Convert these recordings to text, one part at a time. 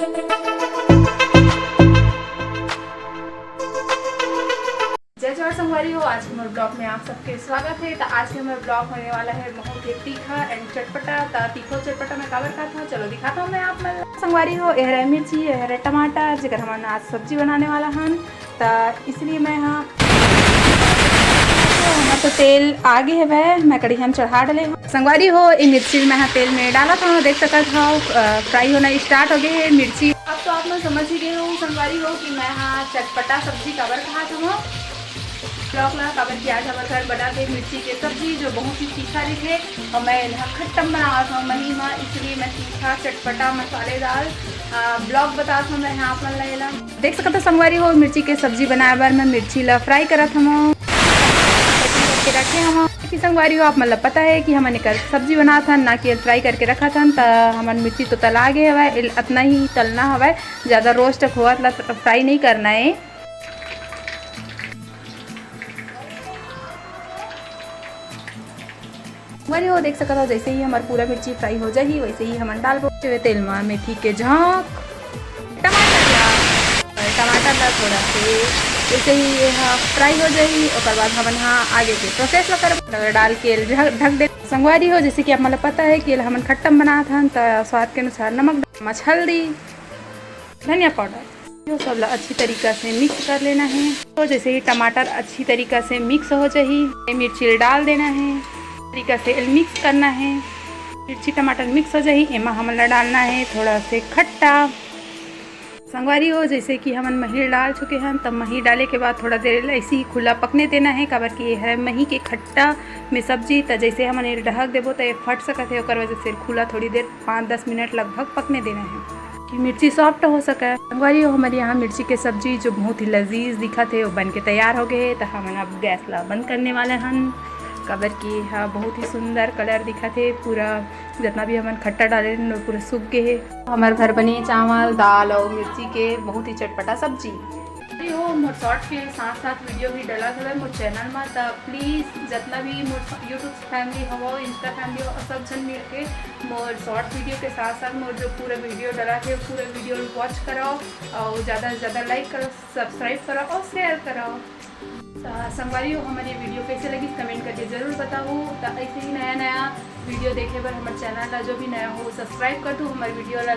जय जवाहर संगवारी हो। आज के मेरे ब्लॉग में आप सबके स्वागत है। तो आज के मेरा ब्लॉग होने वाला है बहुत ही तीखा एंड चटपटा। तो तीखो चटपटा में काबर खाता हूँ, चलो दिखाता हूँ मैं आप में संगवारी हो। यह रहा मिर्ची, यह रहा टमाटर, जिकर हम आज सब्जी बनाने वाला हन। तो इसलिए मैं यहाँ तो तेल आगे है वह मैं कड़ी हम चढ़ा डले संगवारी हो। ये मिर्ची मैं तेल में डाला था, देख सकता था फ्राई होना स्टार्ट हो गई है मिर्ची। अब तो आप लोग समझ ही गए हो संगवारी हो कि मैं यहाँ चटपटा सब्जी काबर कहा था ब्लॉग ला काबर की आज हमारे घर बना के मिर्ची के सब्जी जो बहुत ही तीखा दिखे और मैं यहाँ खट्टम बना था मही में, इसलिए मैं तीखा चटपटा मसालेदार ब्लॉग बता था मैं यहाँ पर लेला देख सकता था संगवारी हो। मिर्ची के सब्जी बनाए बार मैं मिर्ची ला फ्राई करा था रखे हम संगवारी हो। आप मतलब पता है कि हमने कर सब्जी बना था ना कि फ्राई करके रखा था। तो हमारी मिर्ची तो तला गए हवा, इतना ही तलना हवा, ज़्यादा रोस्ट हुआ फ्राई नहीं करना है। संगवारी हो देख सकता हो जैसे ही हमारा पूरा मिर्ची फ्राई हो जाएगी वैसे ही हम डाल हुए तेल में मेथी के झाँक, टमाटर ला थोड़ा से जैसे ही यह फ्राई हो जाएगी और बाद हम यहाँ आगे के प्रोसेस कर डाल के ढक दे संगवारी हो। जैसे कि आप मतलब पता है कि हम खट्टम बना था तो स्वाद के अनुसार नमक, हल्दी, धनिया पाउडर, ये सब अच्छी तरीक़ा से मिक्स कर लेना है। तो जैसे ही टमाटर अच्छी तरीक़ा से मिक्स हो जाए मिर्ची डाल देना है, तरीक़ा से मिक्स करना है। मिर्ची टमाटर मिक्स हो जाए एमा हमला डालना है थोड़ा से खट्टा संगवारी हो। जैसे कि हम मही डाल चुके हैं तब मही डाले के बाद थोड़ा देर ऐसे ही खुला पकने देना है काबर कि ये है मही के खट्टा में सब्जी। तो जैसे हमने ढक देबो तो ये फट सकते है, वजह से खुला थोड़ी देर 5-10 मिनट लगभग पकने देना है कि मिर्ची सॉफ्ट हो सके। संगवारी हो हमारे यहाँ मिर्ची के सब्जी जो बहुत ही लजीज दिखा थे वो बन के तैयार हो गए। तो हम अब गैस ला बंद करने वाले हैं काबर की हाँ बहुत ही सुंदर कलर दिखा थे, पूरा जितना भी हमन खट्टा डाले पूरा सूख गए। हमारे घर बने चावल दाल और मिर्ची के बहुत ही चटपटा सब्जी हो। मोर शॉर्ट के साथ साथ वीडियो भी डला था मोर चैनल में। तो प्लीज़ जितना भी मोर यूट्यूब फैमिली हो, इंस्टा फैमिली हो, सब जन मिल के मोर शॉर्ट वीडियो के साथ साथ मोर जो पूरा वीडियो डला थे पूरा वीडियो वॉच कराओ और ज़्यादा से ज़्यादा लाइक करो, सब्सक्राइब करो और शेयर कराओ। संगवारी हो हमारी वीडियो कैसे लगी कमेंट करके ज़रूर बताओ। तो ऐसे ही नया नया वीडियो देखे पर हमारे चैनल ला जो भी नया हो सब्सक्राइब कर दो हमारी वीडियो ला।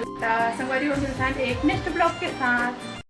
संगवारी हो मिलता है एक नेक्स्ट ब्लॉग के साथ।